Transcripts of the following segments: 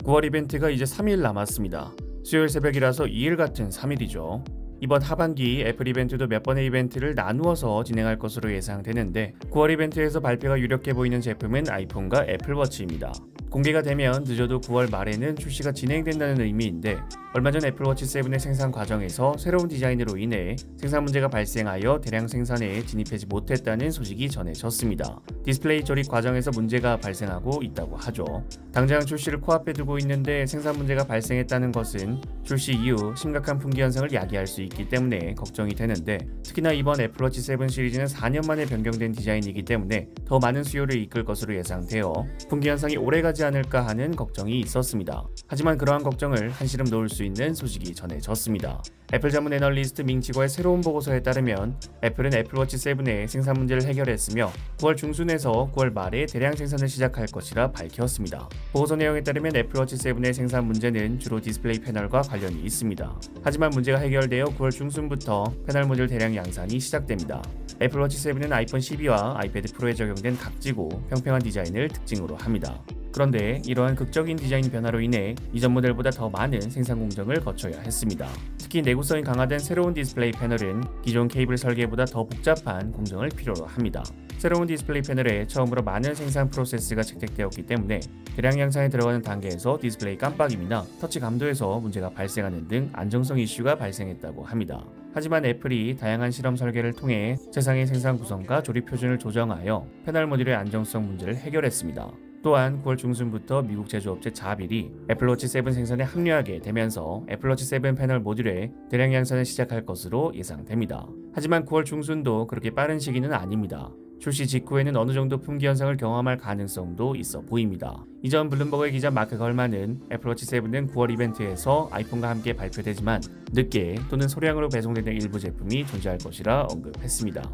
9월 이벤트가 이제 3일 남았습니다. 수요일 새벽이라서 2일 같은 3일이죠. 이번 하반기 애플 이벤트도 몇 번의 이벤트를 나누어서 진행할 것으로 예상되는데 9월 이벤트에서 발표가 유력해 보이는 제품은 아이폰과 애플워치입니다. 공개가 되면 늦어도 9월 말에는 출시가 진행된다는 의미인데 얼마 전 애플워치 7의 생산 과정에서 새로운 디자인으로 인해 생산 문제가 발생하여 대량 생산에 진입하지 못했다는 소식이 전해졌습니다. 디스플레이 조립 과정에서 문제가 발생하고 있다고 하죠. 당장 출시를 코앞에 두고 있는데 생산 문제가 발생했다는 것은 출시 이후 심각한 품귀 현상을 야기할 수 있기 때문에 걱정이 되는데 특히나 이번 애플워치 7 시리즈는 4년 만에 변경된 디자인이기 때문에 더 많은 수요를 이끌 것으로 예상되어 품귀 현상이 오래가지 않을까 하는 걱정이 있었습니다. 하지만 그러한 걱정을 한시름 놓을 수 있는 소식이 전해졌습니다. 애플 전문 애널리스트 밍치거의 새로운 보고서에 따르면 애플은 애플워치 7의 생산 문제를 해결했으며 9월 중순에서 9월 말에 대량 생산을 시작할 것이라 밝혔습니다. 보고서 내용에 따르면 애플워치 7의 생산 문제는 주로 디스플레이 패널과 관련이 있습니다. 하지만 문제가 해결되어 9월 중순부터 패널 모듈 대량 양산이 시작됩니다. 애플워치 7은 아이폰 12와 아이패드 프로에 적용된 각지고 평평한 디자인을 특징으로 합니다. 그런데 이러한 극적인 디자인 변화로 인해 이전 모델보다 더 많은 생산 공정을 거쳐야 했습니다. 특히 내구성이 강화된 새로운 디스플레이 패널은 기존 케이블 설계보다 더 복잡한 공정을 필요로 합니다. 새로운 디스플레이 패널에 처음으로 많은 생산 프로세스가 채택되었기 때문에 대량 양산에 들어가는 단계에서 디스플레이 깜빡임이나 터치 감도에서 문제가 발생하는 등 안정성 이슈가 발생했다고 합니다. 하지만 애플이 다양한 실험 설계를 통해 세상의 생산 구성과 조립 표준을 조정하여 패널 모듈의 안정성 문제를 해결했습니다. 또한 9월 중순부터 미국 제조업체 자빌이 애플워치 7 생산에 합류하게 되면서 애플워치 7 패널 모듈의 대량 양산을 시작할 것으로 예상됩니다. 하지만 9월 중순도 그렇게 빠른 시기는 아닙니다. 출시 직후에는 어느 정도 품귀 현상을 경험할 가능성도 있어 보입니다. 이전 블룸버그의 기자 마크 걸만은 애플워치 7은 9월 이벤트에서 아이폰과 함께 발표되지만 늦게 또는 소량으로 배송되는 일부 제품이 존재할 것이라 언급했습니다.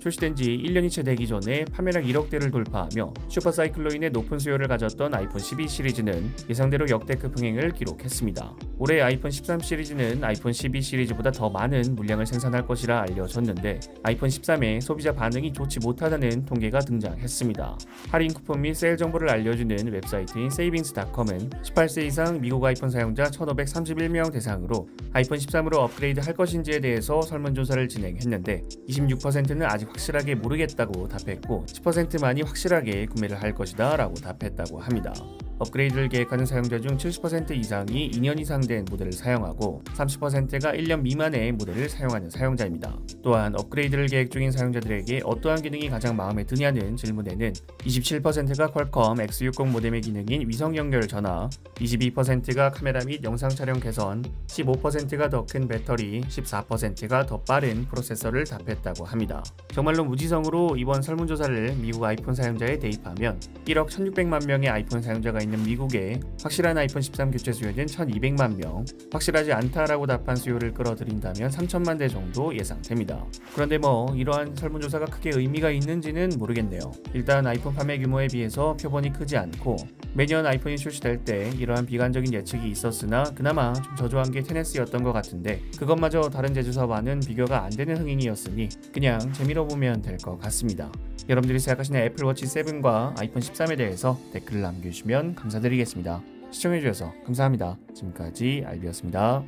출시된 지 1년이 채 되기 전에 판매량 1억대를 돌파하며 슈퍼사이클로 인해 높은 수요를 가졌던 아이폰 12 시리즈는 예상대로 역대급 흥행을 기록했습니다. 올해 아이폰 13 시리즈는 아이폰 12 시리즈보다 더 많은 물량을 생산할 것이라 알려졌는데 아이폰 13의 소비자 반응이 좋지 못하다는 통계가 등장했습니다. 할인 쿠폰 및 세일 정보를 알려주는 웹사이트인 세이빙스.com은 18세 이상 미국 아이폰 사용자 1,531명 대상으로 아이폰 13으로 업그레이드 할 것인지에 대해서 설문조사를 진행했는데 26%는 아직 확실하게 모르겠다고 답했고 10%만이 확실하게 구매를 할 것이다 라고 답했다고 합니다. 업그레이드를 계획하는 사용자 중 70% 이상이 2년 이상 된 모델을 사용하고 30%가 1년 미만의 모델을 사용하는 사용자입니다. 또한 업그레이드를 계획 중인 사용자들에게 어떠한 기능이 가장 마음에 드냐는 질문에는 27%가 퀄컴 X60 모뎀의 기능인 위성 연결 전화, 22%가 카메라 및 영상 촬영 개선, 15%가 더 큰 배터리, 14%가 더 빠른 프로세서를 답했다고 합니다. 정말로 무지성으로 이번 설문조사를 미국 아이폰 사용자에 대입하면 1억 1600만 명의 아이폰 사용자가 있는 미국에 확실한 아이폰 13 교체 수요는 1200만 명, 확실하지 않다라고 답한 수요를 끌어들인다면 3000만 대 정도 예상됩니다. 그런데 이러한 설문조사가 크게 의미가 있는지는 모르겠네요. 일단 아이폰 판매 규모에 비해서 표본이 크지 않고 매년 아이폰이 출시될 때 이러한 비관적인 예측이 있었으나 그나마 좀 저조한 게 테네스였던 것 같은데 그것마저 다른 제조사와는 비교가 안 되는 흥행이었으니 그냥 재미로 보면 될 것 같습니다. 여러분들이 생각하시는 애플워치 7과 아이폰 13에 대해서 댓글을 남겨주시면 감사드리겠습니다. 시청해주셔서 감사합니다. 지금까지 알비였습니다.